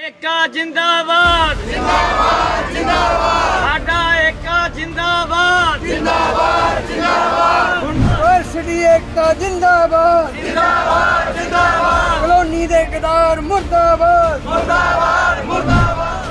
ਏਕਾ ਜਿੰਦਾਬਾਦ ਜਿੰਦਾਬਾਦ ਜਿੰਦਾਬਾਦ ਸਾਡਾ ਏਕਾ ਜਿੰਦਾਬਾਦ ਜਿੰਦਾਬਾਦ ਜਿੰਦਾਬਾਦ ਯੂਨੀਵਰਸਿਟੀ ਏਕਤਾ ਜਿੰਦਾਬਾਦ ਜਿੰਦਾਬਾਦ ਜਿੰਦਾਬਾਦ ਕਲੋਨੀ ਦੇ ਗਦਾਰ ਮੁਰਦਾਬਾਦ ਮੁਰਦਾਬਾਦ ਮੁਰਦਾਬਾਦ।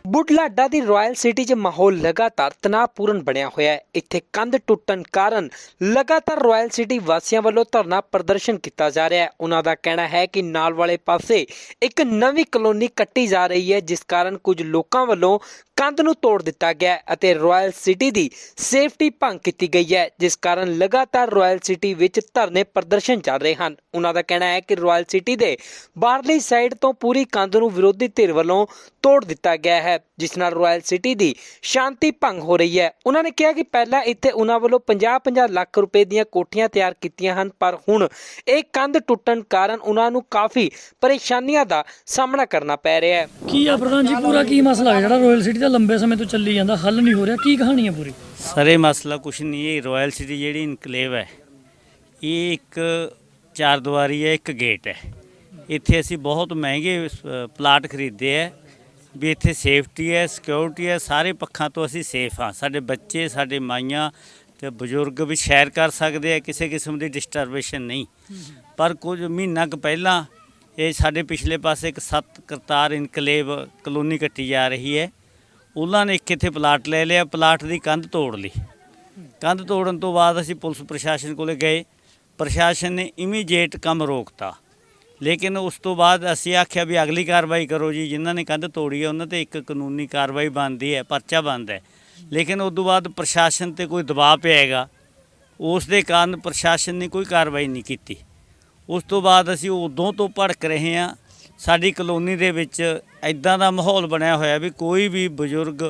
ਬੁਢਲਾਡਾ ਦੀ ਰਾਇਲ ਸਿਟੀ 'ਚ ਮਾਹੌਲ ਲਗਾਤਾਰ ਤਣਾਅਪੂਰਨ ਬਣਿਆ ਹੋਇਆ ਹੈ। ਇੱਥੇ ਕੰਧ ਟੁੱਟਣ ਕਾਰਨ ਲਗਾਤਾਰ ਰਾਇਲ ਸਿਟੀ ਵਾਸੀਆਂ ਵੱਲੋਂ ਧਰਨਾ ਪ੍ਰਦਰਸ਼ਨ ਕੀਤਾ ਜਾ ਰਿਹਾ ਹੈ। ਉਹਨਾਂ ਦਾ ਕਹਿਣਾ ਹੈ ਕਿ ਨਾਲ ਵਾਲੇ ਪਾਸੇ ਇੱਕ ਨਵੀਂ ਕਲੋਨੀ ਕੱਟੀ ਜਾ ਰਹੀ ਹੈ, ਜਿਸ ਕਾਰਨ ਕੁਝ ਲੋਕਾਂ ਵੱਲੋਂ ਕੰਧ ਨੂੰ ਤੋੜ ਦਿੱਤਾ ਗਿਆ ਹੈ ਅਤੇ ਰਾਇਲ ਸਿਟੀ ਦੀ ਸੇਫਟੀ ਭੰਗ ਕੀਤੀ ਗਈ ਹੈ, ਜਿਸ ਕਾਰਨ ਲਗਾਤਾਰ ਰਾਇਲ ਸਿਟੀ ਵਿੱਚ ਧਰਨੇ ਪ੍ਰਦਰਸ਼ਨ ਚੱਲ ਰਹੇ ਹਨ। ਉਹਨਾਂ ਦਾ ਕਹਿਣਾ ਹੈ ਕਿ ਰਾਇਲ ਸਿਟੀ ਦੇ ਬਾਹਰਲੀ ਸਾਈਡ ਤੋਂ ਪੂਰੀ ਕੰਧ ਨੂੰ ਵਿਰੋਧੀ ਧਿਰ ਵੱਲੋਂ ਤੋੜ ਦਿੱਤਾ ਗਿਆ ਹੈ, ਜਿਸ ਨਾਲ ਰਾਇਲ ਸਿਟੀ ਦੀ ਸ਼ਾਂਤੀ ਭੰਗ ਹੋ ਰਹੀ ਹੈ। ਉਹਨਾਂ ਨੇ ਕਿਹਾ ਕਿ ਪਹਿਲਾਂ ਇੱਥੇ ਉਹਨਾਂ ਵੱਲੋਂ 50-50 ਲੱਖ ਰੁਪਏ ਦੀਆਂ ਕੋਠੀਆਂ ਤਿਆਰ ਕੀਤੀਆਂ ਹਨ, ਪਰ ਹੁਣ ਇਹ ਕੰਧ ਟੁੱਟਣ ਕਾਰਨ ਉਹਨਾਂ ਨੂੰ ਕਾਫੀ ਪਰੇਸ਼ਾਨੀਆਂ ਦਾ ਸਾਹਮਣਾ ਕਰਨਾ ਪੈ ਰਿਹਾ ਹੈ। ਕੀ ਆ ਪ੍ਰਧਾਨ ਜੀ, ਪੂਰਾ ਕੀ ਮਸਲਾ ਹੈ ਜਿਹੜਾ ਰਾਇਲ ਸਿਟੀ ਦਾ ਲੰਬੇ ਸਮੇਂ ਤੋਂ ਚੱਲੀ ਜਾਂਦਾ, ਹੱਲ ਨਹੀਂ ਹੋ ਰਿਹਾ, ਕੀ ਕਹਾਣੀ ਹੈ ਪੂਰੀ? ਸਰ ਇਹ ਮਸਲਾ ਕੁਛ ਨਹੀਂ ਹੈ। ਰਾਇਲ ਸਿਟੀ ਜਿਹੜੀ ਇਨਕਲੇਵ ਹੈ ਇਹ ਇੱਕ ਚਾਰ ਦੀਵਾਰੀ ਹੈ, ਇੱਕ ਗੇਟ ਹੈ। ਇੱਥੇ ਅਸੀਂ ਬਹੁਤ ਮਹਿੰਗੇ ਪਲਾਟ ਖਰੀਦੇ ਹੈ ਵੀ ਇੱਥੇ ਸੇਫਟੀ ਹੈ, ਸਿਕਿਉਰਿਟੀ ਹੈ, ਸਾਰੇ ਪੱਖਾਂ ਤੋਂ ਅਸੀਂ ਸੇਫ ਹਾਂ। ਸਾਡੇ ਬੱਚੇ, ਸਾਡੇ ਮਾਈਆਂ ਤੇ ਬਜ਼ੁਰਗ ਵੀ ਸੈਰ ਕਰ ਸਕਦੇ ਆ, ਕਿਸੇ ਕਿਸਮ ਦੀ ਡਿਸਟਰਬੇਸ਼ਨ ਨਹੀਂ। ਪਰ ਕੁਝ ਮਹੀਨਾ ਕੁ ਪਹਿਲਾਂ ਇਹ ਸਾਡੇ ਪਿਛਲੇ ਪਾਸੇ ਇੱਕ 7 ਕਰਤਾਰ ਇਨਕਲੇਵ ਕਲੋਨੀ ਕੱਟੀ ਜਾ ਰਹੀ ਹੈ। ਉਹਨਾਂ ਨੇ ਇੱਕ ਇੱਥੇ ਪਲਾਟ ਲੈ ਲਿਆ, ਪਲਾਟ ਦੀ ਕੰਧ ਤੋੜ ਲਈ। ਕੰਧ ਤੋੜਨ ਤੋਂ ਬਾਅਦ ਅਸੀਂ ਪੁਲਿਸ ਪ੍ਰਸ਼ਾਸਨ ਕੋਲੇ ਗਏ, ਪ੍ਰਸ਼ਾਸਨ ਨੇ ਇਮੀਡੀਏਟ ਕੰਮ ਰੋਕਤਾ। ਲੇਕਿਨ ਉਸ ਤੋਂ ਬਾਅਦ ਅਸੀਂ ਆਖਿਆ ਵੀ ਅਗਲੀ ਕਾਰਵਾਈ ਕਰੋ ਜੀ, ਜਿਨ੍ਹਾਂ ਨੇ ਕੰਧ ਤੋੜੀ ਹੈ ਉਹਨਾਂ ਤੇ ਇੱਕ ਕਾਨੂੰਨੀ ਕਾਰਵਾਈ ਬਣਦੀ ਹੈ, ਪਰਚਾ ਬਣਦਾ ਹੈ। ਲੇਕਿਨ ਉਸ ਤੋਂ ਬਾਅਦ ਪ੍ਰਸ਼ਾਸਨ ਤੇ ਕੋਈ ਦਬਾਅ ਪਿਆ ਹੈਗਾ, ਉਸ ਦੇ ਕਾਰਨ ਪ੍ਰਸ਼ਾਸਨ ਨੇ ਕੋਈ ਕਾਰਵਾਈ ਨਹੀਂ ਕੀਤੀ। ਉਸ ਤੋਂ ਬਾਅਦ ਅਸੀਂ ਉਦੋਂ ਤੋਂ ਭੜਕ ਰਹੇ ਹਾਂ। ਸਾਡੀ ਕਲੋਨੀ ਦੇ ਵਿੱਚ ਇੱਦਾਂ ਦਾ ਮਾਹੌਲ ਬਣਿਆ ਹੋਇਆ ਵੀ ਕੋਈ ਵੀ ਬਜ਼ੁਰਗ,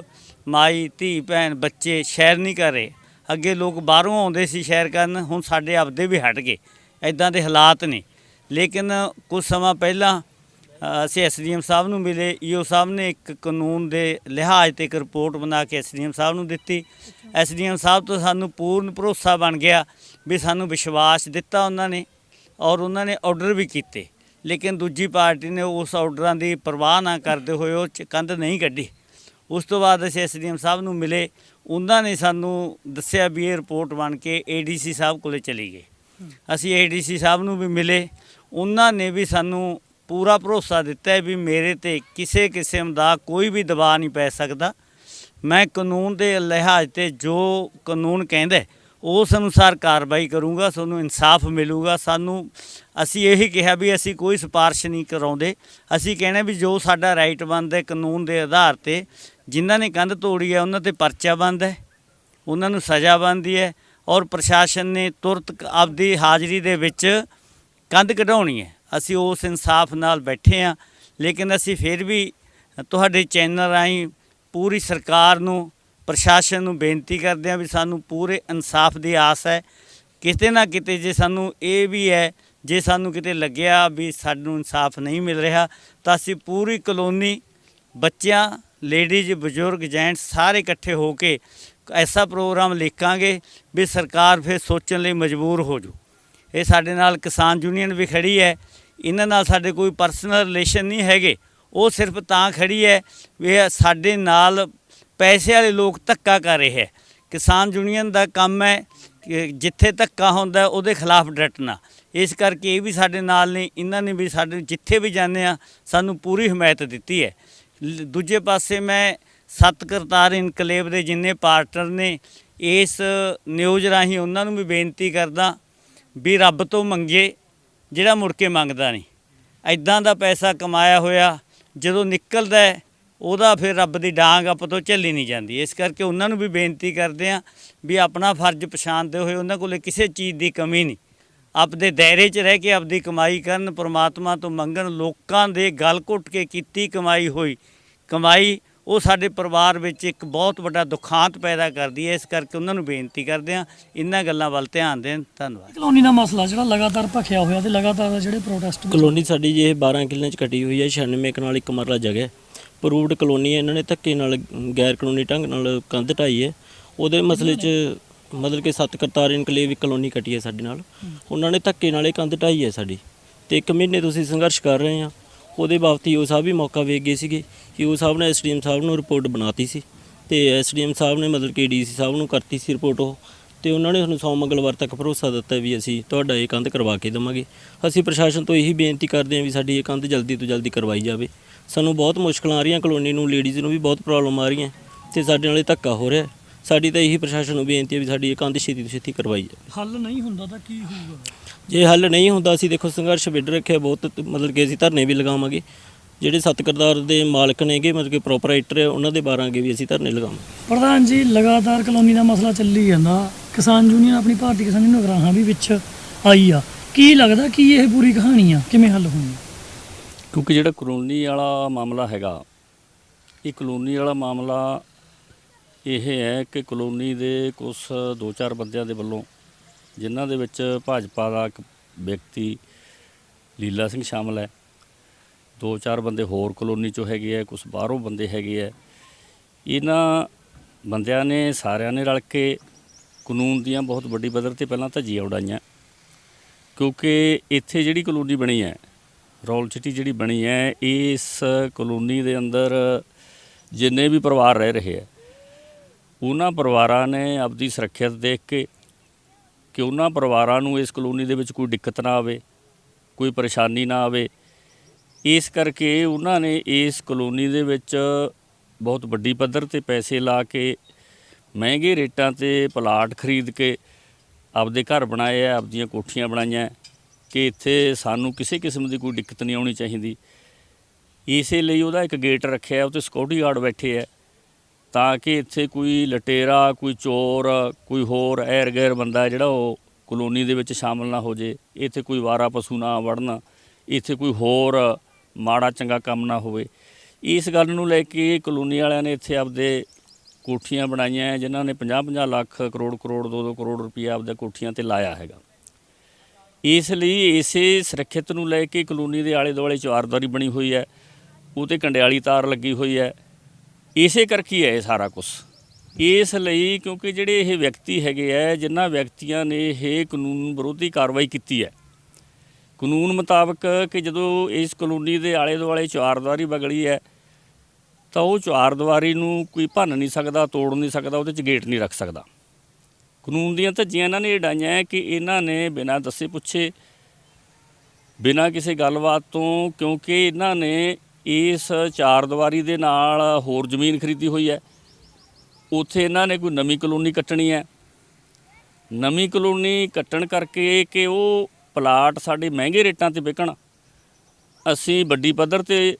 ਮਾਈ, ਧੀ, ਭੈਣ, ਬੱਚੇ ਸੈਰ ਨਹੀਂ ਕਰ ਰਹੇ। ਅੱਗੇ ਲੋਕ ਬਾਹਰੋਂ ਆਉਂਦੇ ਸੀ ਸੈਰ ਕਰਨ, ਹੁਣ ਸਾਡੇ ਆਪਦੇ ਵੀ ਹਟ ਗਏ, ਇੱਦਾਂ ਦੇ ਹਾਲਾਤ ਨੇ। ਲੇਕਿਨ ਕੁਝ ਸਮਾਂ ਪਹਿਲਾਂ ਅਸੀਂ ਐਸਡੀਐਮ ਸਾਹਿਬ ਨੂੰ ਮਿਲੇ। ਈਓ ਸਾਹਿਬ ਨੇ ਇੱਕ ਕਾਨੂੰਨ ਦੇ ਲਿਹਾਜ਼ 'ਤੇ ਇੱਕ ਰਿਪੋਰਟ ਬਣਾ ਕੇ ਐਸਡੀਐਮ ਸਾਹਿਬ ਨੂੰ ਦਿੱਤੀ। ਐਸਡੀਐਮ ਸਾਹਿਬ ਤੋਂ ਸਾਨੂੰ ਪੂਰਨ ਭਰੋਸਾ ਬਣ ਗਿਆ ਵੀ ਸਾਨੂੰ ਵਿਸ਼ਵਾਸ ਦਿੱਤਾ ਉਹਨਾਂ ਨੇ, ਔਰ ਉਹਨਾਂ ਨੇ ਆਰਡਰ ਵੀ ਕੀਤੇ। ਲੇਕਿਨ ਦੂਜੀ ਪਾਰਟੀ ਨੇ ਉਸ ਆਰਡਰਾਂ ਦੀ ਪਰਵਾਹ ਨਾ ਕਰਦੇ ਹੋਏ ਉਹ ਕੰਧ ਨਹੀਂ ਕੱਢੀ। ਉਸ ਤੋਂ ਬਾਅਦ ਅਸੀਂ ਐਸਡੀਐਮ ਸਾਹਿਬ ਨੂੰ ਮਿਲੇ, ਉਹਨਾਂ ਨੇ ਸਾਨੂੰ ਦੱਸਿਆ ਵੀ ਇਹ ਰਿਪੋਰਟ ਬਣ ਕੇ ਏਡੀਸੀ ਸਾਹਿਬ ਕੋਲੇ ਚਲੀ ਗਈ। ਅਸੀਂ ਏਡੀਸੀ ਸਾਹਿਬ ਨੂੰ ਵੀ ਮਿਲੇ, ਉਹਨਾਂ ਨੇ ਵੀ ਸਾਨੂੰ ਪੂਰਾ ਭਰੋਸਾ ਦਿੱਤਾ ਵੀ ਮੇਰੇ ਤੇ ਕਿਸੇ ਕਿਸਮ ਦਾ ਕੋਈ ਵੀ ਦਬਾਅ ਨਹੀਂ ਪੈ ਸਕਦਾ। ਮੈਂ ਕਾਨੂੰਨ ਦੇ ਲਿਹਾਜ਼ 'ਤੇ ਜੋ ਕਾਨੂੰਨ ਕਹਿੰਦਾ ਉਸ ਅਨੁਸਾਰ ਕਾਰਵਾਈ ਕਰੂੰਗਾ, ਤੁਹਾਨੂੰ ਇਨਸਾਫ ਮਿਲੂਗਾ। ਅਸੀਂ ਇਹੀ ਕਿਹਾ ਵੀ ਅਸੀਂ ਕੋਈ ਸਿਫਾਰਿਸ਼ ਨਹੀਂ ਕਰਾਉਂਦੇ, ਅਸੀਂ ਕਹਿਣਾ ਵੀ ਜੋ ਸਾਡਾ ਰਾਈਟ ਬਣਦਾ ਕਾਨੂੰਨ ਦੇ ਆਧਾਰ 'ਤੇ, ਜਿਨ੍ਹਾਂ ਨੇ ਕੰਧ ਤੋੜੀ ਹੈ ਉਹਨਾਂ 'ਤੇ ਪਰਚਾ ਬਣਦਾ, ਉਹਨਾਂ ਨੂੰ ਸਜ਼ਾ ਬਣਦੀ ਹੈ, ਔਰ ਪ੍ਰਸ਼ਾਸਨ ਨੇ ਤੁਰੰਤ ਆਪਦੀ ਹਾਜ਼ਰੀ ਦੇ ਵਿੱਚ ਕੰਧ ਕਢਾਉਣੀ ਹੈ। ਅਸੀਂ ਉਸ ਇਨਸਾਫ ਨਾਲ ਬੈਠੇ ਹਾਂ। ਲੇਕਿਨ ਅਸੀਂ ਫਿਰ ਵੀ ਤੁਹਾਡੇ ਚੈਨਲ ਰਾਹੀਂ ਪੂਰੀ ਸਰਕਾਰ ਨੂੰ, ਪ੍ਰਸ਼ਾਸਨ ਨੂੰ ਬੇਨਤੀ ਕਰਦੇ ਹਾਂ ਵੀ ਸਾਨੂੰ ਪੂਰੇ ਇਨਸਾਫ ਦੀ ਆਸ ਹੈ। ਕਿਤੇ ਨਾ ਕਿਤੇ ਜੇ ਸਾਨੂੰ ਇਹ ਵੀ ਹੈ, ਜੇ ਸਾਨੂੰ ਕਿਤੇ ਲੱਗਿਆ ਵੀ ਸਾਨੂੰ ਇਨਸਾਫ ਨਹੀਂ ਮਿਲ ਰਿਹਾ, ਤਾਂ ਅਸੀਂ ਪੂਰੀ ਕਲੋਨੀ, ਬੱਚਿਆਂ, ਲੇਡੀਜ਼, ਬਜ਼ੁਰਗ, ਜੈਂਟਸ ਸਾਰੇ ਇਕੱਠੇ ਹੋ ਕੇ ਐਸਾ ਪ੍ਰੋਗਰਾਮ ਲਿਖਾਂਗੇ ਵੀ ਸਰਕਾਰ ਫਿਰ ਸੋਚਣ ਲਈ ਮਜਬੂਰ ਹੋ ਜੂ। ਇਹ ਸਾਡੇ ਨਾਲ ਕਿਸਾਨ ਯੂਨੀਅਨ ਵੀ ਖੜੀ ਹੈ, ਇਹਨਾਂ ਨਾਲ ਸਾਡੇ ਕੋਈ ਪਰਸਨਲ ਰਿਲੇਸ਼ਨ ਨਹੀਂ ਹੈਗੇ। ਉਹ ਸਿਰਫ ਤਾਂ ਖੜੀ ਹੈ ਵੀ ਸਾਡੇ ਨਾਲ ਪੈਸੇ ਵਾਲੇ ਲੋਕ ਧੱਕਾ ਕਰ ਰਹੇ ਹੈ। ਕਿਸਾਨ ਯੂਨੀਅਨ ਦਾ ਕੰਮ ਹੈ ਕਿ ਜਿੱਥੇ ਧੱਕਾ ਹੁੰਦਾ ਉਹਦੇ ਖਿਲਾਫ ਡਟਣਾ। ਇਸ ਕਰਕੇ ਇਹ ਵੀ ਸਾਡੇ ਨਾਲ ਨੇ, ਇਹਨਾਂ ਨੇ ਵੀ ਸਾਡੇ ਜਿੱਥੇ ਵੀ ਜਾਂਦੇ ਆ ਸਾਨੂੰ ਪੂਰੀ ਹਮਾਇਤ ਦਿੱਤੀ ਹੈ। ਦੂਜੇ ਪਾਸੇ ਮੈਂ 7 ਕਰਤਾਰ ਇਨਕਲੇਵ ਦੇ ਜਿੰਨੇ ਪਾਰਟਨਰ ਨੇ, ਇਸ ਨਿਊਜ਼ ਰਾਹੀਂ ਉਹਨਾਂ ਨੂੰ ਵੀ ਬੇਨਤੀ ਕਰਦਾ ਵੀ ਰੱਬ ਤੋਂ ਮੰਗੇ ਜਿਹੜਾ ਮੁੜ ਕੇ ਮੰਗਦਾ ਨਹੀਂ। ਇੱਦਾਂ ਦਾ ਪੈਸਾ ਕਮਾਇਆ ਹੋਇਆ ਜਦੋਂ ਨਿਕਲਦਾ ਉਹਦਾ ਫਿਰ ਰੱਬ ਦੀ ਡਾਂਗ ਆਪਾਂ ਤੋਂ ਝੱਲੀ ਨਹੀਂ ਜਾਂਦੀ। ਇਸ ਕਰਕੇ ਉਹਨਾਂ ਨੂੰ ਵੀ ਬੇਨਤੀ ਕਰਦੇ ਹਾਂ ਵੀ ਆਪਣਾ ਫਰਜ਼ ਪਛਾਣਦੇ ਹੋਏ ਉਹਨਾਂ ਕੋਲ ਕਿਸੇ ਚੀਜ਼ ਦੀ ਕਮੀ ਨਹੀਂ, ਆਪਦੇ ਦਾਇਰੇ 'ਚ ਰਹਿ ਕੇ ਆਪਦੀ ਕਮਾਈ ਕਰਨ, ਪਰਮਾਤਮਾ ਤੋਂ ਮੰਗਣ। ਲੋਕਾਂ ਦੇ ਗਲ ਘੁੱਟ ਕੇ ਕੀਤੀ ਕਮਾਈ ਉਹ ਸਾਡੇ ਪਰਿਵਾਰ ਵਿੱਚ ਇੱਕ ਬਹੁਤ ਵੱਡਾ ਦੁਖਾਂਤ ਪੈਦਾ ਕਰਦੀ ਹੈ। ਇਸ ਕਰਕੇ ਉਹਨਾਂ ਨੂੰ ਬੇਨਤੀ ਕਰਦੇ ਹਾਂ ਇਹਨਾਂ ਗੱਲਾਂ ਵੱਲ ਧਿਆਨ ਦੇਣ। ਧੰਨਵਾਦ। ਕਲੋਨੀ ਦਾ ਮਸਲਾ ਜਿਹੜਾ ਲਗਾਤਾਰ ਭਖਿਆ ਹੋਇਆ ਤੇ ਲਗਾਤਾਰ ਜਿਹੜੇ ਪ੍ਰੋਟੈਸਟ, ਕਲੋਨੀ ਸਾਡੀ ਜੇ 12 ਕਿੱਲਿਆਂ 'ਚ ਕੱਟੀ ਹੋਈ ਹੈ, 96 ਕਨਾਲ ਇੱਕ ਮਰਲਾ ਜਗ੍ਹਾ ਅਪਰੂਵਡ ਕਲੋਨੀ ਹੈ। ਇਹਨਾਂ ਨੇ ਧੱਕੇ ਨਾਲ ਗੈਰ ਕਾਨੂੰਨੀ ਢੰਗ ਨਾਲ ਕੰਧ ਢਾਈ ਹੈ। ਉਹਦੇ ਮਸਲੇ 'ਚ ਮਤਲਬ ਕਿ 7 ਕਰਤਾਰ ਇਨਕਲੇਵ ਇੱਕ ਕਲੋਨੀ ਕੱਟੀ ਹੈ ਸਾਡੇ ਨਾਲ, ਉਹਨਾਂ ਨੇ ਧੱਕੇ ਨਾਲ ਇਹ ਕੰਧ ਢਾਈ ਹੈ ਸਾਡੀ, ਅਤੇ 1 ਮਹੀਨੇ ਤੋਂ ਅਸੀਂ ਸੰਘਰਸ਼ ਕਰ ਰਹੇ ਹਾਂ। ਉਹਦੇ ਬਾਬਤ ਈਓ ਸਾਹਿਬ ਵੀ ਮੌਕਾ ਵੇਖ ਗਏ ਸੀਗੇ। ਈਓ ਸਾਹਿਬ ਨੇ ਐਸਡੀਐਮ ਸਾਹਿਬ ਨੂੰ ਰਿਪੋਰਟ ਬਣਾਤੀ ਸੀ ਤੇ ਐਸਡੀਐਮ ਸਾਹਿਬ ਨੇ ਮਤਲਬ ਕਿ ਡੀਸੀ ਸਾਹਿਬ ਨੂੰ ਕਰਤੀ ਸੀ ਰਿਪੋਰਟ ਉਹ, ਤੇ ਉਹਨਾਂ ਨੇ ਸਾਨੂੰ ਸੋਮ ਮੰਗਲਵਾਰ ਤੱਕ ਭਰੋਸਾ ਦਿੱਤਾ ਵੀ ਅਸੀਂ ਤੁਹਾਡਾ ਇਹ ਕੰਧ ਕਰਵਾ ਕੇ ਦੇਵਾਂਗੇ। ਅਸੀਂ ਪ੍ਰਸ਼ਾਸਨ ਤੋਂ ਇਹੀ ਬੇਨਤੀ ਕਰਦੇ ਹਾਂ ਵੀ ਸਾਡੀ ਇਹ ਕੰਧ ਜਲਦੀ ਤੋਂ ਜਲਦੀ ਕਰਵਾਈ ਜਾਵੇ। ਸਾਨੂੰ ਬਹੁਤ ਮੁਸ਼ਕਲਾਂ ਆ ਰਹੀਆਂ, ਕਲੋਨੀ ਨੂੰ ਲੇਡੀਜ਼ ਨੂੰ ਵੀ ਬਹੁਤ ਪ੍ਰੋਬਲਮ ਆ ਰਹੀਆਂ ਤੇ ਸਾਡੇ ਨਾਲ ਇਹ ਧੱਕਾ ਹੋ ਰਿਹਾ। ਸਾਡੀ ਤਾਂ ਇਹੀ ਪ੍ਰਸ਼ਾਸਨ ਨੂੰ ਬੇਨਤੀ ਹੈ ਵੀ ਸਾਡੀ ਇਹ ਕੰਧ ਛੇਤੀ ਤੋਂ ਛੇਤੀ ਕਰਵਾਈ ਜਾਵੇ। ਹੱਲ ਨਹੀਂ ਹੁੰਦਾ ਤਾਂ ਕੀ ਹੋਊਗਾ? ਜੇ ਹੱਲ ਨਹੀਂ ਹੁੰਦਾ ਅਸੀਂ ਦੇਖੋ ਸੰਘਰਸ਼ ਵਿੱਢ ਰੱਖਿਆ ਬਹੁਤ, ਮਤਲਬ ਕਿ ਅਸੀਂ ਧਰਨੇ ਵੀ ਲਗਾਵਾਂਗੇ। ਜਿਹੜੇ 7 ਕਿਰਦਾਰ ਦੇ ਮਾਲਕ ਨੇਗੇ ਮਤਲਬ ਕਿ ਪ੍ਰੋਪਰਾਈਟਰ ਹੈ ਉਹਨਾਂ ਦੇ ਬਾਰਾਂਗੇ ਵੀ ਅਸੀਂ ਧਰਨੇ ਲਗਾਵਾਂਗੇ। ਪ੍ਰਧਾਨ ਜੀ, ਲਗਾਤਾਰ ਕਲੋਨੀ ਦਾ ਮਸਲਾ ਚੱਲੀ ਜਾਂਦਾ। ਕਿਸਾਨ ਯੂਨੀਅਨ ਆਪਣੀ ਭਾਰਤੀ ਕਿਸਾਨ ਯੂਨੀਅਨ ਗਰਾਹਾਂ ਵੀ ਵਿੱਚ ਆਈ ਆ। ਕੀ ਲੱਗਦਾ ਕਿ ਇਹ ਪੂਰੀ ਕਹਾਣੀ ਆ ਕਿਵੇਂ ਹੱਲ ਹੋਣੀ? ਕਿਉਂਕਿ ਜਿਹੜਾ ਕਲੋਨੀ ਵਾਲਾ ਮਾਮਲਾ ਹੈਗਾ, ਇਹ ਕਲੋਨੀ ਵਾਲਾ ਮਾਮਲਾ ਇਹ ਹੈ ਕਿ ਕਲੋਨੀ ਦੇ ਕੁਛ 2-4 ਬੰਦਿਆਂ ਦੇ ਵੱਲੋਂ, ਜਿਨ੍ਹਾਂ ਦੇ ਵਿੱਚ ਭਾਜਪਾ ਦਾ ਇੱਕ ਵਿਅਕਤੀ ਲੀਲਾ ਸਿੰਘ ਸ਼ਾਮਲ ਹੈ, 2-4 ਬੰਦੇ ਹੋਰ ਕਲੋਨੀ 'ਚੋਂ ਹੈਗੇ ਆ, ਕੁਛ ਬਾਹਰੋਂ ਬੰਦੇ ਹੈਗੇ ਆ। ਇਹਨਾਂ ਬੰਦਿਆਂ ਨੇ ਸਾਰਿਆਂ ਨੇ ਰਲ ਕੇ ਕਾਨੂੰਨ ਦੀਆਂ ਬਹੁਤ ਵੱਡੀ ਪੱਧਰ 'ਤੇ ਪਹਿਲਾਂ ਧੱਜੀਆਂ ਉਡਾਈਆਂ, ਕਿਉਂਕਿ ਇੱਥੇ ਜਿਹੜੀ ਕਲੋਨੀ ਬਣੀ ਹੈ, ਰੋਇਲ ਸਿਟੀ ਜਿਹੜੀ ਬਣੀ ਹੈ, ਇਸ ਕਲੋਨੀ ਦੇ ਅੰਦਰ ਜਿੰਨੇ ਵੀ ਪਰਿਵਾਰ ਰਹਿ ਰਹੇ ਆ, ਉਹਨਾਂ ਪਰਿਵਾਰਾਂ ਨੇ ਆਪਦੀ ਸੁਰੱਖਿਅਤ ਦੇਖ ਕੇ ਕਿ ਉਹਨਾਂ ਪਰਿਵਾਰਾਂ ਨੂੰ ਇਸ ਕਲੋਨੀ ਦੇ ਵਿੱਚ ਕੋਈ ਦਿੱਕਤ ਨਾ ਆਵੇ, ਕੋਈ ਪਰੇਸ਼ਾਨੀ ਨਾ ਆਵੇ, ਇਸ ਕਰਕੇ ਉਹਨਾਂ ਨੇ ਇਸ ਕਲੋਨੀ ਦੇ ਵਿੱਚ ਬਹੁਤ ਵੱਡੀ ਪੱਧਰ 'ਤੇ ਪੈਸੇ ਲਾ ਕੇ ਮਹਿੰਗੇ ਰੇਟਾਂ 'ਤੇ ਪਲਾਟ ਖਰੀਦ ਕੇ ਆਪਦੇ ਘਰ ਬਣਾਏ ਆ, ਆਪਦੀਆਂ ਕੋਠੀਆਂ ਬਣਾਈਆਂ ਕਿ ਇੱਥੇ ਸਾਨੂੰ ਕਿਸੇ ਕਿਸਮ ਦੀ ਕੋਈ ਦਿੱਕਤ ਨਹੀਂ ਆਉਣੀ ਚਾਹੀਦੀ। ਇਸੇ ਲਈ ਉਹਦਾ ਇੱਕ ਗੇਟ ਰੱਖਿਆ, ਉੱਤੇ ਸਿਕਿਉਰਟੀ ਗਾਰਡ ਬੈਠੇ ਹੈ ਤਾਂ ਕਿ ਇੱਥੇ ਕੋਈ ਲਟੇਰਾ, ਕੋਈ ਚੋਰ, ਕੋਈ ਹੋਰ ਐਰ ਗੈਰ ਬੰਦਾ ਜਿਹੜਾ ਉਹ ਕਲੋਨੀ ਦੇ ਵਿੱਚ ਸ਼ਾਮਲ ਨਾ ਹੋ ਜੇ, ਇੱਥੇ ਕੋਈ ਵਾਰਾ ਪਸ਼ੂ ਨਾ ਵੜਨ, ਇੱਥੇ ਕੋਈ ਹੋਰ ਮਾੜਾ ਚੰਗਾ ਕੰਮ ਨਾ ਹੋਵੇ। ਇਸ ਗੱਲ ਨੂੰ ਲੈ ਕੇ ਕਲੋਨੀ ਵਾਲਿਆਂ ਨੇ ਇੱਥੇ ਆਪਦੇ ਕੋਠੀਆਂ ਬਣਾਈਆਂ, ਜਿਨ੍ਹਾਂ ਨੇ 50-50 ਲੱਖ, ਕਰੋੜ 2-2 ਕਰੋੜ ਰੁਪਈਆ ਆਪਦੇ ਕੋਠੀਆਂ 'ਤੇ ਲਾਇਆ ਹੈਗਾ। ਇਸ ਲਈ ਇਸੇ ਸੁਰੱਖਿਅਤ ਨੂੰ ਲੈ ਕੇ ਕਲੋਨੀ ਦੇ ਆਲੇ ਦੁਆਲੇ ਚੁਹਾਰਦਾਰੀ ਬਣੀ ਹੋਈ ਹੈ, ਉਹ 'ਤੇ ਕੰਡਿਆਲੀ ਤਾਰ ਲੱਗੀ ਹੋਈ ਹੈ। ਇਸੇ ਕਰਕੇ ਹੈ ਇਹ ਸਾਰਾ ਕੁਛ। ਇਸ ਲਈ ਕਿਉਂਕਿ ਜਿਹੜੇ ਇਹ ਵਿਅਕਤੀ ਹੈਗੇ ਹੈ, ਜਿਨ੍ਹਾਂ ਵਿਅਕਤੀਆਂ ਨੇ ਇਹ ਕਾਨੂੰਨ ਵਿਰੋਧੀ ਕਾਰਵਾਈ ਕੀਤੀ ਹੈ, ਕਾਨੂੰਨ ਮੁਤਾਬਕ ਕਿ ਜਦੋਂ ਇਸ ਕਲੋਨੀ ਦੇ ਆਲੇ ਦੁਆਲੇ ਚੁਹਾਰਦਾਰੀ ਬਗਲੀ ਹੈ ਤਾਂ ਉਹ ਚੁਹਾਰਦੀਵਾਰੀ ਨੂੰ ਕੋਈ ਭੰਨ ਨਹੀਂ ਸਕਦਾ, ਤੋੜ ਨਹੀਂ ਸਕਦਾ, ਉਹਦੇ 'ਚ ਗੇਟ ਨਹੀਂ ਰੱਖ ਸਕਦਾ। ਕਾਨੂੰਨ ਦੀਆਂ ਧੱਜੀਆਂ ਇਹਨਾਂ ਨੇ ਉਡਾਈਆਂ ਕਿ ਇਹਨਾਂ ਨੇ ਬਿਨਾਂ ਦੱਸੇ ਪੁੱਛੇ, ਬਿਨਾਂ ਕਿਸੇ ਗੱਲਬਾਤ ਤੋਂ, ਕਿਉਂਕਿ ਇਹਨਾਂ ਨੇ ਇਸ ਚਾਰਦੀਵਾਰੀ ਦੇ ਨਾਲ ਹੋਰ ਜ਼ਮੀਨ ਖਰੀਦੀ ਹੋਈ ਹੈ, ਉੱਥੇ ਇਹਨਾਂ ਨੇ ਕੋਈ ਨਵੀਂ ਕਲੋਨੀ ਕੱਟਣੀ ਹੈ। ਨਵੀਂ ਕਲੋਨੀ ਕੱਟਣ ਕਰਕੇ ਕਿ ਉਹ ਪਲਾਟ ਸਾਡੇ ਮਹਿੰਗੇ ਰੇਟਾਂ 'ਤੇ ਵਿਕਣ, ਅਸੀਂ ਵੱਡੀ ਪੱਧਰ 'ਤੇ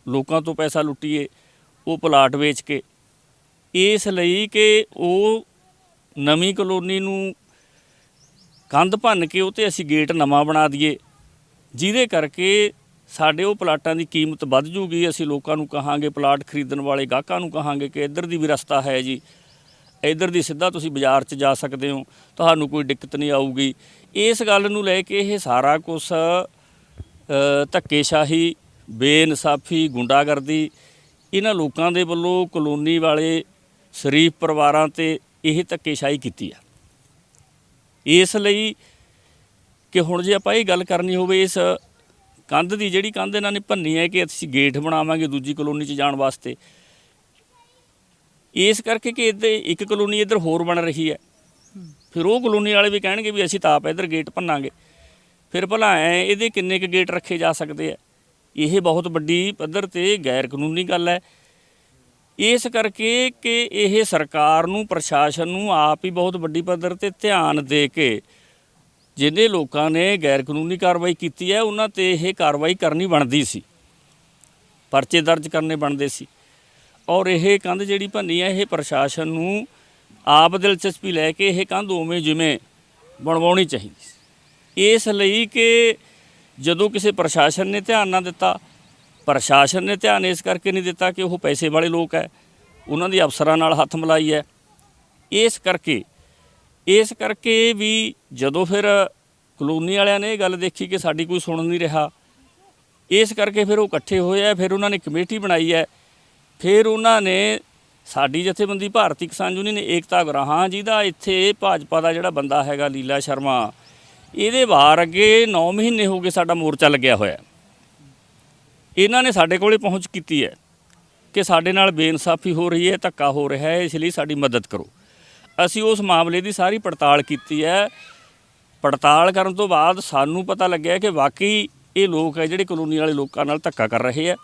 ਲੋਕਾਂ ਤੋਂ ਪੈਸਾ ਲੁੱਟੀਏ ਉਹ ਪਲਾਟ ਵੇਚ ਕੇ, ਇਸ ਲਈ ਕਿ ਉਹ ਨਵੀਂ ਕਲੋਨੀ ਨੂੰ ਕੰਧ ਭੰਨ ਕੇ ਉਹ 'ਤੇ ਅਸੀਂ ਗੇਟ ਨਵਾਂ ਬਣਾ ਦਈਏ, ਜਿਹਦੇ ਕਰਕੇ ਸਾਡੇ ਉਹ ਪਲਾਟਾਂ ਦੀ ਕੀਮਤ ਵੱਧ ਜੂਗੀ। ਅਸੀਂ ਲੋਕਾਂ ਨੂੰ ਕਹਾਂਗੇ, ਪਲਾਟ ਖਰੀਦਣ ਵਾਲੇ ਗਾਹਕਾਂ ਨੂੰ ਕਹਾਂਗੇ ਕਿ ਇੱਧਰ ਦੀ ਵੀ ਰਸਤਾ ਹੈ ਜੀ, ਇੱਧਰ ਦੀ ਸਿੱਧਾ ਤੁਸੀਂ ਬਾਜ਼ਾਰ 'ਚ ਜਾ ਸਕਦੇ ਹੋ, ਤੁਹਾਨੂੰ ਕੋਈ ਦਿੱਕਤ ਨਹੀਂ ਆਊਗੀ। ਇਸ ਗੱਲ ਨੂੰ ਲੈ ਕੇ ਇਹ ਸਾਰਾ ਕੁਛ ਧੱਕੇਸ਼ਾਹੀ, ਬੇਇਨਸਾਫੀ, ਗੁੰਡਾਗਰਦੀ ਇਹਨਾਂ ਲੋਕਾਂ ਦੇ ਵੱਲੋਂ ਕਲੋਨੀ ਵਾਲੇ ਸ਼ਰੀਫ ਪਰਿਵਾਰਾਂ 'ਤੇ ਇਹ ਧੱਕੇਸ਼ਾਹੀ ਕੀਤੀ ਹੈ। ਇਸ ਲਈ ਕਿ ਹੁਣ ਜੇ ਆਪਾਂ ਇਹ ਗੱਲ ਕਰਨੀ ਹੋਵੇ ਇਸ ਕੰਧ ਦੀ, ਜਿਹੜੀ ਕੰਧ ਇਹਨਾਂ ਨੇ ਭੰਨੀ ਹੈ ਕਿ ਅਸੀਂ ਗੇਟ ਬਣਾਵਾਂਗੇ ਦੂਜੀ ਕਲੋਨੀ 'ਚ ਜਾਣ ਵਾਸਤੇ, ਇਸ ਕਰਕੇ ਕਿ ਇੱਧਰ ਇੱਕ ਕਲੋਨੀ ਇੱਧਰ ਹੋਰ ਬਣ ਰਹੀ ਹੈ, ਫਿਰ ਉਹ ਕਲੋਨੀ ਵਾਲੇ ਵੀ ਕਹਿਣਗੇ ਵੀ ਅਸੀਂ ਤਾਂ ਆਪ ਇੱਧਰ ਗੇਟ ਭੰਨਾਂਗੇ, ਫਿਰ ਭਲਾ ਇਹਦੇ ਕਿੰਨੇ ਕੁ ਗੇਟ ਰੱਖੇ ਜਾ ਸਕਦੇ ਆ। ਇਹ ਬਹੁਤ ਵੱਡੀ ਪੱਧਰ 'ਤੇ ਗੈਰ ਕਾਨੂੰਨੀ ਗੱਲ ਹੈ। ਇਸ ਕਰਕੇ ਕਿ ਇਹ ਸਰਕਾਰ ਨੂੰ, ਪ੍ਰਸ਼ਾਸਨ ਨੂੰ ਆਪ ਹੀ ਬਹੁਤ ਵੱਡੀ ਪੱਧਰ 'ਤੇ ਧਿਆਨ ਦੇ ਕੇ ਜਿਹਨੇ ਲੋਕਾਂ ਨੇ ਗੈਰ ਕਾਨੂੰਨੀ ਕਾਰਵਾਈ ਕੀਤੀ ਹੈ ਉਹਨਾਂ 'ਤੇ ਇਹ ਕਾਰਵਾਈ ਕਰਨੀ ਬਣਦੀ ਸੀ, ਪਰਚੇ ਦਰਜ ਕਰਨੇ ਬਣਦੇ ਸੀ। ਔਰ ਇਹ ਕੰਧ ਜਿਹੜੀ ਭੰਨੀ ਹੈ, ਇਹ ਪ੍ਰਸ਼ਾਸਨ ਨੂੰ ਆਪ ਦਿਲਚਸਪੀ ਲੈ ਕੇ ਇਹ ਕੰਧ ਉਵੇਂ ਜਿਵੇਂ ਬਣਵਾਉਣੀ ਚਾਹੀਦੀ ਸੀ। ਇਸ ਲਈ ਕਿ ਜਦੋਂ ਕਿਸੇ ਪ੍ਰਸ਼ਾਸਨ ਨੇ ਧਿਆਨ ਨਾ ਦਿੱਤਾ, ਪ੍ਰਸ਼ਾਸਨ ਨੇ ਧਿਆਨ ਇਸ ਕਰਕੇ ਨਹੀਂ ਦਿੱਤਾ ਕਿ ਉਹ ਪੈਸੇ ਵਾਲੇ ਲੋਕ ਹੈ, ਉਹਨਾਂ ਦੀ ਅਫਸਰਾਂ ਨਾਲ ਹੱਥ ਮਿਲਾਈ ਹੈ। ਇਸ ਕਰਕੇ ਵੀ ਜਦੋਂ ਫਿਰ ਕਲੋਨੀ ਵਾਲਿਆਂ ਨੇ ਇਹ ਗੱਲ ਦੇਖੀ ਕਿ ਸਾਡੀ ਕੋਈ ਸੁਣ ਨਹੀਂ ਰਿਹਾ, ਇਸ ਕਰਕੇ ਫਿਰ ਉਹ ਇਕੱਠੇ ਹੋਏ ਆ, ਫਿਰ ਉਹਨਾਂ ਨੇ ਕਮੇਟੀ ਬਣਾਈ ਹੈ। ਫਿਰ ਉਹਨਾਂ ਨੇ ਸਾਡੀ ਜਥੇਬੰਦੀ ਭਾਰਤੀ ਕਿਸਾਨ ਯੂਨੀਅਨ ਏਕਤਾ ਗਰਾਹਾਂ, ਜਿਹਦਾ ਇੱਥੇ ਭਾਜਪਾ ਦਾ ਜਿਹੜਾ ਬੰਦਾ ਹੈਗਾ ਲੀਲਾ ਸ਼ਰਮਾ, ਇਹਦੇ ਬਾਹਰ ਅੱਗੇ 9 ਮਹੀਨੇ ਹੋ ਗਏ ਸਾਡਾ ਮੋਰਚਾ ਲੱਗਿਆ ਹੋਇਆ। ਇਹਨਾਂ ਨੇ ਸਾਡੇ ਕੋਲੇ ਪਹੁੰਚ ਕੀਤੀ ਹੈ ਕਿ ਸਾਡੇ ਨਾਲ ਬੇਇਨਸਾਫੀ ਹੋ ਰਹੀ ਹੈ, ਧੱਕਾ ਹੋ ਰਿਹਾ ਹੈ, ਇਸ ਲਈ ਸਾਡੀ ਮਦਦ ਕਰੋ। ਅਸੀਂ ਉਸ ਮਾਮਲੇ ਦੀ ਸਾਰੀ ਪੜਤਾਲ ਕੀਤੀ ਹੈ। ਪੜਤਾਲ ਕਰਨ ਤੋਂ ਬਾਅਦ ਸਾਨੂੰ ਪਤਾ ਲੱਗਿਆ ਕਿ ਵਾਕਈ ਇਹ ਲੋਕ ਹੈ ਜਿਹੜੇ ਕਲੋਨੀ ਵਾਲੇ ਲੋਕਾਂ ਨਾਲ ਧੱਕਾ ਕਰ ਰਹੇ ਆ।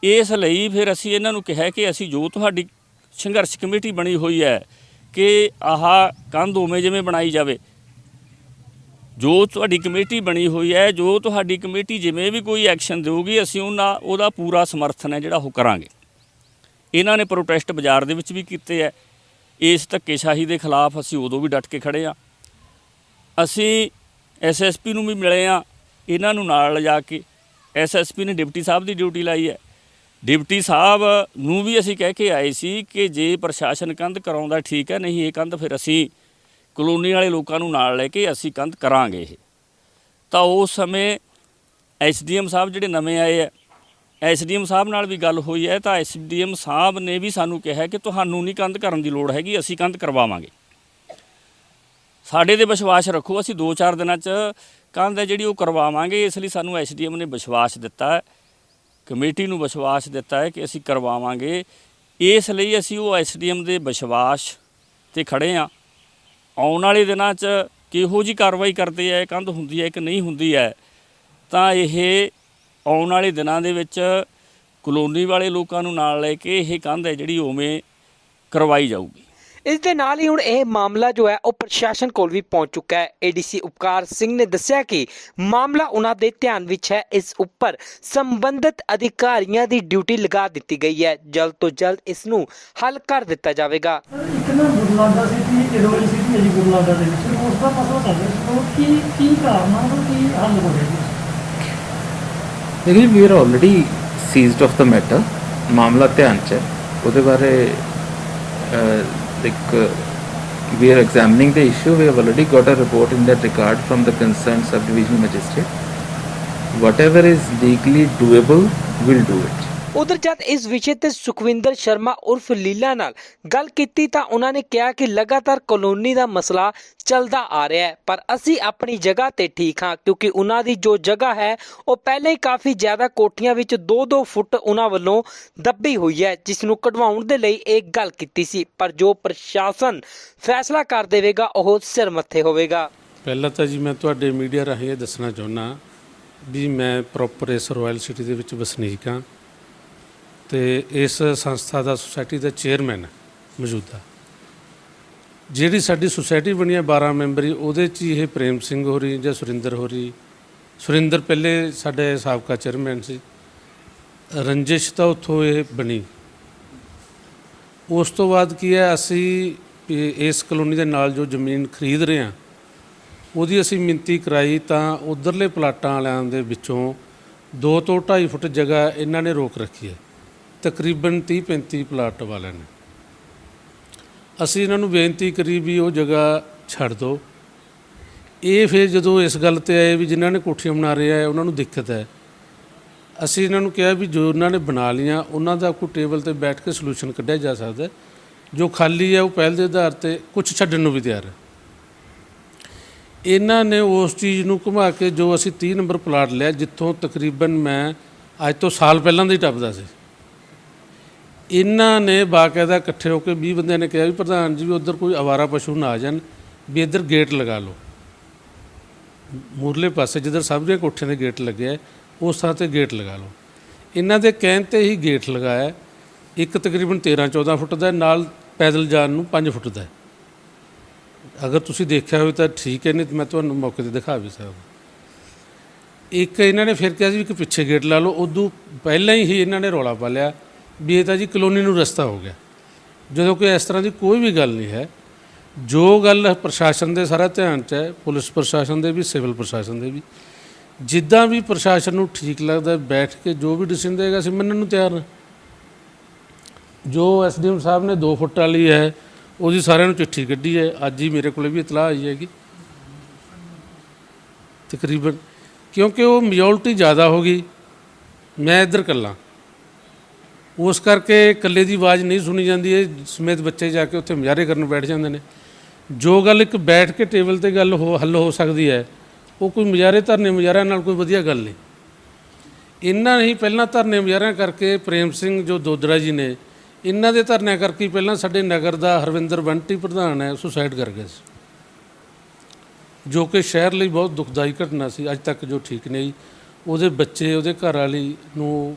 ਇਸ ਲਈ ਫਿਰ ਅਸੀਂ ਇਹਨਾਂ ਨੂੰ ਕਿਹਾ ਕਿ ਅਸੀਂ ਜੋ ਤੁਹਾਡੀ ਸੰਘਰਸ਼ ਕਮੇਟੀ ਬਣੀ ਹੋਈ ਹੈ ਕਿ ਆਹ ਕੰਧ ਉਵੇਂ ਜਿਵੇਂ ਬਣਾਈ ਜਾਵੇ, ਜੋ ਤੁਹਾਡੀ ਕਮੇਟੀ ਬਣੀ ਹੋਈ ਹੈ, ਜੋ ਤੁਹਾਡੀ ਕਮੇਟੀ ਜਿਵੇਂ ਵੀ ਕੋਈ ਐਕਸ਼ਨ ਦੇਊਗੀ ਅਸੀਂ ਉਹਦਾ ਪੂਰਾ ਸਮਰਥਨ ਹੈ ਜਿਹੜਾ ਉਹ ਕਰਾਂਗੇ। ਇਹਨਾਂ ਨੇ ਪ੍ਰੋਟੈਸਟ ਬਾਜ਼ਾਰ ਦੇ ਵਿੱਚ ਵੀ ਕੀਤੇ ਹੈ। ਇਸ ਧੱਕੇਸ਼ਾਹੀ ਦੇ ਖਿਲਾਫ ਅਸੀਂ ਉਦੋਂ ਵੀ ਡਟ ਕੇ ਖੜ੍ਹੇ ਹਾਂ। ਅਸੀਂ ਐਸਐਸਪੀ ਨੂੰ ਵੀ ਮਿਲੇ ਹਾਂ, ਇਹਨਾਂ ਨੂੰ ਨਾਲ ਲਿਜਾ ਕੇ। ਐਸਐਸਪੀ ਨੇ ਡਿਪਟੀ ਸਾਹਿਬ ਦੀ ਡਿਊਟੀ ਲਾਈ ਹੈ। ਡਿਪਟੀ ਸਾਹਿਬ ਨੂੰ ਵੀ ਅਸੀਂ ਕਹਿ ਕੇ ਆਏ ਸੀ ਕਿ ਜੇ ਪ੍ਰਸ਼ਾਸਨ ਕੰਧ ਕਰਾਉਂਦਾ ਠੀਕ ਹੈ, ਨਹੀਂ ਇਹ ਕੰਧ ਫਿਰ ਅਸੀਂ ਕਲੋਨੀ ਵਾਲੇ ਲੋਕਾਂ ਨੂੰ ਨਾਲ ਲੈ ਕੇ ਅਸੀਂ ਕੰਧ ਕਰਾਂਗੇ। ਇਹ ਤਾਂ ਉਸ ਸਮੇਂ ਐਸਡੀਐਮ ਸਾਹਿਬ ਜਿਹੜੇ ਨਵੇਂ ਆਏ ਹੈ, ਐਸਡੀਐਮ ਸਾਹਿਬ ਨਾਲ ਵੀ ਗੱਲ ਹੋਈ ਹੈ ਤਾਂ ਐਸਡੀਐਮ ਸਾਹਿਬ ਨੇ ਵੀ ਸਾਨੂੰ ਕਿਹਾ ਕਿ ਤੁਹਾਨੂੰ ਨਹੀਂ ਕੰਧ ਕਰਨ ਦੀ ਲੋੜ ਹੈਗੀ, ਅਸੀਂ ਕੰਧ ਕਰਵਾਵਾਂਗੇ। ਸਾਡੇ 'ਤੇ ਵਿਸ਼ਵਾਸ ਰੱਖੋ, ਅਸੀਂ 2-4 ਦਿਨਾਂ 'ਚ ਕੰਧ ਹੈ ਜਿਹੜੀ ਉਹ ਕਰਵਾਵਾਂਗੇ। ਇਸ ਲਈ ਸਾਨੂੰ ਐਸਡੀਐਮ ਨੇ ਵਿਸ਼ਵਾਸ ਦਿੱਤਾ ਹੈ, ਕਮੇਟੀ ਨੂੰ ਵਿਸ਼ਵਾਸ ਦਿੱਤਾ ਹੈ ਕਿ ਅਸੀਂ ਕਰਵਾਵਾਂਗੇ। ਇਸ ਲਈ ਅਸੀਂ ਉਹ ਐਸਡੀਐਮ ਦੇ ਵਿਸ਼ਵਾਸ 'ਤੇ ਖੜ੍ਹੇ ਹਾਂ। ਆਉਣ ਵਾਲੇ ਦਿਨਾਂ 'ਚ ਕਿਹੋ ਜਿਹੀ ਕਾਰਵਾਈ ਕਰਦੇ ਹੈ, ਕੰਧ ਹੁੰਦੀ ਹੈ ਕਿ ਨਹੀਂ ਹੁੰਦੀ ਹੈ, ਤਾਂ ਇਹ ਆਉਣ ਵਾਲੇ ਦਿਨਾਂ ਦੇ ਵਿੱਚ ਕਲੋਨੀ ਵਾਲੇ ਲੋਕਾਂ ਨੂੰ ਨਾਲ ਲੈ ਕੇ ਇਹ ਕੰਧ ਹੈ ਜਿਹੜੀ ਉਵੇਂ ਕਰਵਾਈ ਜਾਊਗੀ। ਇਸ ਦੇ ਨਾਲ ਹੀ ਹੁਣ ਇਹ ਮਾਮਲਾ ਜੋ ਹੈ ਉਹ ਪ੍ਰਸ਼ਾਸਨ ਕੋਲ ਵੀ ਪਹੁੰਚ ਚੁੱਕਾ ਹੈ। ਏਡੀਸੀ ਉਪਕਾਰ ਸਿੰਘ ਨੇ ਦੱਸਿਆ ਕਿ ਮਾਮਲਾ ਉਹਨਾਂ ਦੇ ਧਿਆਨ ਵਿੱਚ ਹੈ। ਇਸ ਉੱਪਰ ਸੰਬੰਧਿਤ ਅਧਿਕਾਰੀਆਂ ਦੀ ਡਿਊਟੀ ਲਗਾ ਦਿੱਤੀ ਗਈ ਹੈ। ਜਲਦ ਤੋਂ ਜਲਦ ਇਸ ਨੂੰ ਹੱਲ ਕਰ ਦਿੱਤਾ ਜਾਵੇਗਾ। ਇੱਕ ਨਾ ਬੁਰਲਾਡਾ ਸਿਟੀ ਰੋਇਲ ਸਿਟੀ ਹੈ ਜੀ, ਬੁਰਲਾਡਾ ਦੇ ਵਿੱਚ ਉਸ ਦਾ ਮਸਲਾ ਚੱਲ ਰਿਹਾ। ਉਹ ਕੀ ਕਾਰਨ ਆ, ਉਹ ਕੀ ਹੱਲ ਹੋ ਰਿਹਾ? देखिए we are already seized of the matter. मामला ध्यान च है, ਉਹਦੇ ਬਾਰੇ like we are examining the issue. We have already got a report in that regard from the concerned sub-divisional magistrate. Whatever is legally doable, we'll do it. ਉਧਰ ਜਦ ਇਸ ਵਿਸ਼ੇ ਤੇ ਸੁਖਵਿੰਦਰ ਸ਼ਰਮਾ ਉਰਫ ਲੀਲਾ ਨਾਲ ਗੱਲ ਕੀਤੀ ਤਾਂ ਉਹਨਾਂ ਨੇ ਕਿਹਾ ਕਿ ਲਗਾਤਾਰ ਕਲੋਨੀ ਦਾ ਮਸਲਾ ਚੱਲਦਾ ਆ ਰਿਹਾ ਹੈ, ਪਰ ਅਸੀਂ ਆਪਣੀ ਜਗ੍ਹਾ ਤੇ ਠੀਕ ਹਾਂ ਕਿਉਂਕਿ ਉਹਨਾਂ ਦੀ ਜੋ ਜਗ੍ਹਾ ਹੈ ਉਹ ਪਹਿਲਾਂ ਹੀ ਕਾਫੀ ਜ਼ਿਆਦਾ ਕੋਠੀਆਂ ਵਿੱਚ 2-2 ਫੁੱਟ ਉਹਨਾਂ ਵੱਲੋਂ ਦੱਬੀ ਹੋਈ ਹੈ, ਜਿਸ ਨੂੰ ਕਢਵਾਉਣ ਦੇ ਲਈ ਇਹ ਗੱਲ ਕੀਤੀ ਸੀ। ਪਰ ਜੋ ਪ੍ਰਸ਼ਾਸਨ ਫੈਸਲਾ ਕਰ ਦੇਵੇਗਾ ਉਹ ਸਿਰ ਮੱਥੇ ਹੋਵੇਗਾ। ਪਹਿਲਾਂ ਤਾਂ ਜੀ ਮੈਂ ਤੁਹਾਡੇ ਮੀਡੀਆ ਰਾਹੀਂ ਇਹ ਦੱਸਣਾ ਚਾਹੁੰਦਾ ਵੀ ਮੈਂ ਪ੍ਰੋਪਰ ਇਸ ਰਾਇਲ ਸਿਟੀ ਦੇ ਵਿੱਚ ਵਸਨੀਕ ਹਾਂ ਤੇ ਇਸ ਸੰਸਥਾ ਦਾ ਸੁਸਾਇਟੀ ਦਾ ਚੇਅਰਮੈਨ ਮੌਜੂਦਾ। ਜਿਹੜੀ ਸਾਡੀ ਸੁਸਾਇਟੀ ਬਣੀ ਹੈ 12 ਮੈਂਬਰੀ, ਉਹਦੇ 'ਚ ਇਹ ਪ੍ਰੇਮ ਸਿੰਘ ਹੋਰੀ ਜਾਂ ਸੁਰਿੰਦਰ ਹੋਰੀ, ਸੁਰਿੰਦਰ ਪਹਿਲੇ ਸਾਡੇ ਸਾਬਕਾ ਚੇਅਰਮੈਨ ਸੀ, ਰੰਜਿਸ਼ ਤਾਂ ਉੱਥੋਂ ਇਹ ਬਣੀ। ਉਸ ਤੋਂ ਬਾਅਦ ਕੀ ਹੈ, ਅਸੀਂ ਇਸ ਕਲੋਨੀ ਦੇ ਨਾਲ ਜੋ ਜ਼ਮੀਨ ਖਰੀਦ ਰਹੇ ਹਾਂ ਉਹਦੀ ਅਸੀਂ ਮਿਣਤੀ ਕਰਾਈ ਤਾਂ ਉਧਰਲੇ ਪਲਾਟਾਂ ਵਾਲਿਆਂ ਦੇ ਵਿੱਚੋਂ 2 ਤੋਂ 2.5 ਫੁੱਟ ਜਗ੍ਹਾ ਇਹਨਾਂ ਨੇ ਰੋਕ ਰੱਖੀ ਹੈ। ਤਕਰੀਬਨ 30-35 ਪਲਾਟ ਵਾਲਿਆਂ ਨੇ। ਅਸੀਂ ਇਹਨਾਂ ਨੂੰ ਬੇਨਤੀ ਕਰੀ ਵੀ ਉਹ ਜਗ੍ਹਾ ਛੱਡ ਦਿਓ। ਇਹ ਫਿਰ ਜਦੋਂ ਇਸ ਗੱਲ 'ਤੇ ਆਏ ਵੀ ਜਿਨ੍ਹਾਂ ਨੇ ਕੋਠੀਆਂ ਬਣਾ ਰਹੇ ਆ ਉਹਨਾਂ ਨੂੰ ਦਿੱਕਤ ਹੈ, ਅਸੀਂ ਇਹਨਾਂ ਨੂੰ ਕਿਹਾ ਵੀ ਜੋ ਉਹਨਾਂ ਨੇ ਬਣਾ ਲਈਆਂ ਉਹਨਾਂ ਦਾ ਕੋਈ ਟੇਬਲ 'ਤੇ ਬੈਠ ਕੇ ਸੋਲੂਸ਼ਨ ਕੱਢਿਆ ਜਾ ਸਕਦਾ। ਜੋ ਖਾਲੀ ਹੈ ਉਹ ਪਹਿਲ ਦੇ ਆਧਾਰ 'ਤੇ ਕੁਝ ਛੱਡਣ ਨੂੰ ਵੀ ਤਿਆਰ ਹੈ। ਇਹਨਾਂ ਨੇ ਉਸ ਚੀਜ਼ ਨੂੰ ਘੁਮਾ ਕੇ ਜੋ ਅਸੀਂ 30 ਨੰਬਰ ਪਲਾਟ ਲਿਆ, ਜਿੱਥੋਂ ਤਕਰੀਬਨ ਮੈਂ ਅੱਜ ਤੋਂ ਸਾਲ ਪਹਿਲਾਂ ਦਾ ਹੀ ਟੱਪਦਾ ਸੀ, ਇਹਨਾਂ ਨੇ ਬਾਕਾਇਦਾ ਇਕੱਠੇ ਹੋ ਕੇ 20 ਬੰਦਿਆਂ ਨੇ ਕਿਹਾ ਵੀ ਪ੍ਰਧਾਨ ਜੀ ਵੀ ਉੱਧਰ ਕੋਈ ਅਵਾਰਾ ਪਸ਼ੂ ਨਾ ਆ ਜਾਣ, ਵੀ ਇੱਧਰ ਗੇਟ ਲਗਾ ਲਓ। ਮੂਰਲੇ ਪਾਸੇ ਜਿੱਧਰ ਸਭ ਦੀਆਂ ਕੋਠੀਆਂ ਦੇ ਗੇਟ ਲੱਗਿਆ ਉਸ ਥਾਂ 'ਤੇ ਗੇਟ ਲਗਾ ਲਓ। ਇਹਨਾਂ ਦੇ ਕਹਿਣ 'ਤੇ ਹੀ ਗੇਟ ਲਗਾਇਆ। ਇੱਕ ਤਕਰੀਬਨ 13-14 ਫੁੱਟ ਦਾ, ਨਾਲ ਪੈਦਲ ਜਾਣ ਨੂੰ 5 ਫੁੱਟ ਦਾ। ਅਗਰ ਤੁਸੀਂ ਦੇਖਿਆ ਹੋਵੇ ਤਾਂ ਠੀਕ ਹੈ, ਨਹੀਂ ਤਾਂ ਮੈਂ ਤੁਹਾਨੂੰ ਮੌਕੇ 'ਤੇ ਦਿਖਾ ਵੀ ਸਕਦਾ। ਇੱਕ ਇਹਨਾਂ ਨੇ ਫਿਰ ਕਿਹਾ ਸੀ ਕਿ ਪਿੱਛੇ ਗੇਟ ਲਾ ਲਓ। ਉਦੋਂ ਪਹਿਲਾਂ ਹੀ ਇਹਨਾਂ ਨੇ ਰੌਲਾ ਪਾ ਲਿਆ ਵੀ ਇਹ ਤਾਂ ਜੀ ਕਲੋਨੀ ਨੂੰ ਰਸਤਾ ਹੋ ਗਿਆ, ਜਦੋਂ ਕਿ ਇਸ ਤਰ੍ਹਾਂ ਦੀ ਕੋਈ ਵੀ ਗੱਲ ਨਹੀਂ ਹੈ। ਜੋ ਗੱਲ ਪ੍ਰਸ਼ਾਸਨ ਦੇ ਸਾਰਾ ਧਿਆਨ 'ਚ ਹੈ, ਪੁਲਿਸ ਪ੍ਰਸ਼ਾਸਨ ਦੇ ਵੀ, ਸਿਵਲ ਪ੍ਰਸ਼ਾਸਨ ਦੇ ਵੀ, ਜਿੱਦਾਂ ਵੀ ਪ੍ਰਸ਼ਾਸਨ ਨੂੰ ਠੀਕ ਲੱਗਦਾ ਬੈਠ ਕੇ ਜੋ ਵੀ ਡਿਸੀਜ਼ਨ ਦੇਗਾ ਅਸੀਂ ਮੰਨਣ ਨੂੰ ਤਿਆਰ ਹਾਂ। ਜੋ ਐਸਡੀਐਮ ਸਾਹਿਬ ਨੇ 2 ਫੁੱਟ ਵਾਲੀ ਹੈ ਉਹਦੀ ਸਾਰਿਆਂ ਨੂੰ ਚਿੱਠੀ ਕੱਢੀ ਹੈ, ਅੱਜ ਹੀ ਮੇਰੇ ਕੋਲ ਵੀ ਇਤਲਾਹ ਆਈ ਹੈਗੀ ਤਕਰੀਬਨ, ਕਿਉਂਕਿ ਉਹ ਮੈਜੋਰਟੀ ਜ਼ਿਆਦਾ ਹੋ ਗਈ, ਮੈਂ ਇੱਧਰ ਇਕੱਲਾ, ਉਸ ਕਰਕੇ ਇਕੱਲੇ ਦੀ ਆਵਾਜ਼ ਨਹੀਂ ਸੁਣੀ ਜਾਂਦੀ ਹੈ। ਸਮੇਤ ਬੱਚੇ ਜਾ ਕੇ ਉੱਥੇ ਮੁਜ਼ਾਹਰੇ ਕਰਨ ਬੈਠ ਜਾਂਦੇ ਨੇ। ਜੋ ਗੱਲ ਇੱਕ ਬੈਠ ਕੇ ਟੇਬਲ 'ਤੇ ਗੱਲ ਹੱਲ ਹੋ ਸਕਦੀ ਹੈ, ਉਹ ਕੋਈ ਮੁਜ਼ਾਹਰੇ ਧਰਨੇ ਮੁਜ਼ਾਹਰਿਆਂ ਨਾਲ ਕੋਈ ਵਧੀਆ ਗੱਲ ਨਹੀਂ। ਇਹਨਾਂ ਹੀ ਪਹਿਲਾਂ ਧਰਨੇ ਮੁਜ਼ਾਹਰਿਆਂ ਕਰਕੇ ਪ੍ਰੇਮ ਸਿੰਘ ਜੋ ਦੋਦਰਾ ਜੀ ਨੇ, ਇਹਨਾਂ ਦੇ ਧਰਨਿਆਂ ਕਰਕੇ ਹੀ ਪਹਿਲਾਂ ਸਾਡੇ ਨਗਰ ਦਾ ਹਰਵਿੰਦਰ ਬੰਟੀ ਪ੍ਰਧਾਨ ਹੈ ਸੁਸਾਈਡ ਕਰ ਗਿਆ ਸੀ, ਜੋ ਕਿ ਸ਼ਹਿਰ ਲਈ ਬਹੁਤ ਦੁਖਦਾਈ ਘਟਨਾ ਸੀ। ਅੱਜ ਤੱਕ ਜੋ ਠੀਕ ਨਹੀਂ, ਉਹਦੇ ਬੱਚੇ, ਉਹਦੇ ਘਰ ਵਾਲੀ ਨੂੰ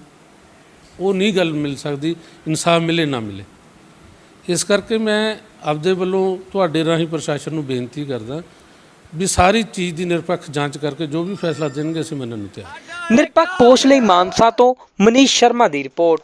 ਉਹ ਨਹੀਂ ਗੱਲ ਮਿਲ ਸਕਦੀ, ਇਨਸਾਫ ਮਿਲੇ ਨਾ ਮਿਲੇ। ਇਸ ਕਰਕੇ ਮੈਂ ਆਪਦੇ ਵੱਲੋਂ ਤੁਹਾਡੇ ਰਾਹੀਂ ਪ੍ਰਸ਼ਾਸਨ ਨੂੰ ਬੇਨਤੀ ਕਰਦਾ ਵੀ ਸਾਰੀ ਚੀਜ਼ ਦੀ ਨਿਰਪੱਖ ਜਾਂਚ ਕਰਕੇ ਜੋ ਵੀ ਫੈਸਲਾ ਦੇਣਗੇ ਅਸੀਂ ਮੰਨਣ ਨੂੰ ਤਿਆਰ। ਨਿਰਪੱਖ ਪੋਸਟ ਲਈ ਮਾਨਸਾ ਤੋਂ ਮਨੀਸ਼ ਸ਼ਰਮਾ ਦੀ ਰਿਪੋਰਟ।